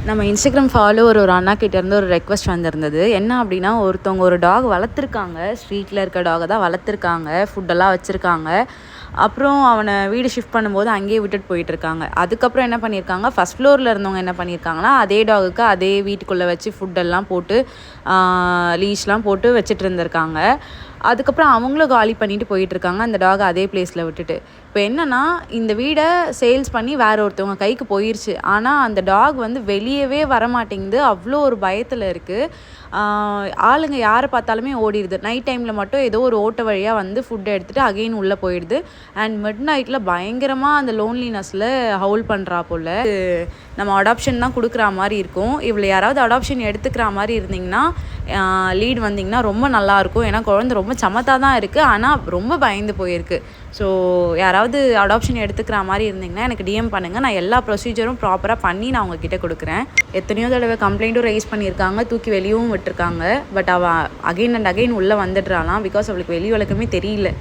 நம்ம Instagram follower ஒரு அண்ணா கிட்டேருந்து ஒரு ரெக்வஸ்ட் வந்திருந்தது. என்ன அப்படின்னா, ஒருத்தவங்க ஒரு டாக் வளர்த்துருக்காங்க. ஸ்ட்ரீட்டில் இருக்க டாகை தான் வளர்த்துருக்காங்க. ஃபுட்டெல்லாம் வச்சுருக்காங்க. அப்புறம் அவனை வீடு ஷிஃப்ட் பண்ணும்போது அங்கேயே விட்டுட்டு போயிட்டுருக்காங்க. அதுக்கப்புறம் என்ன பண்ணியிருக்காங்க, ஃபஸ்ட் ஃப்ளோரில் இருந்தவங்க என்ன பண்ணியிருக்காங்கன்னா, அதே டாகுக்கு அதே வீட்டுக்குள்ளே வச்சு ஃபுட்டெல்லாம் போட்டு லீஷ்லாம் போட்டு வச்சுட்டு இருந்திருக்காங்க. அதுக்கப்புறம் அவங்களும் காலி பண்ணிட்டு போயிட்டுருக்காங்க, அந்த டாகை அதே பிளேஸில் விட்டுட்டு. இப்போ என்னென்னா, இந்த வீடை சேல்ஸ் பண்ணி வேற ஒருத்தவங்க கைக்கு போயிடுச்சு. ஆனால் அந்த டாக் வந்து வெளியவே வரமாட்டேங்குது. அவ்வளோ ஒரு பயத்தில் இருக்குது. ஆளுங்க யாரை பார்த்தாலுமே ஓடிடுது. நைட் டைமில் மட்டும் ஏதோ ஒரு ஓட்ட வழியாக வந்து ஃபுட்டை எடுத்துகிட்டு அகெயின் உள்ளே போயிடுது. அண்ட் மிட் நைட்டில் பயங்கரமாக அந்த லோன்லினஸில் ஹவுல் பண்ணுறா போல். நம்ம அடாப்ஷன் தான் கொடுக்குற மாதிரி இருக்கும். இவ்வளோ யாராவது அடாப்ஷன் எடுத்துக்கிற மாதிரி இருந்திங்கன்னா, லீட் வந்திங்கன்னா ரொம்ப நல்லாயிருக்கும். ஏன்னா குழந்தை ரொம்ப சமத்தாக தான் இருக்குது, ஆனால் ரொம்ப பயந்து போயிருக்கு. ஸோ யாராவது அடாப்ஷன் எடுத்துக்கிற மாதிரி இருந்திங்கன்னா எனக்கு டிஎம் பண்ணுங்கள். நான் எல்லா ப்ரொசீஜரும் ப்ராப்பராக பண்ணி நான் உங்ககிட்ட கொடுக்குறேன். எத்தனையோ தடவை கம்ப்ளைண்ட்டும் ரைஸ் பண்ணியிருக்காங்க, தூக்கி வெளியவும் விட்டுருக்காங்க. பட் அவள் அகைன் அண்ட் அகைன் உள்ளே வந்துடுறாளாம். பிகாஸ் அவளுக்கு வெளி வழக்கமே தெரியல.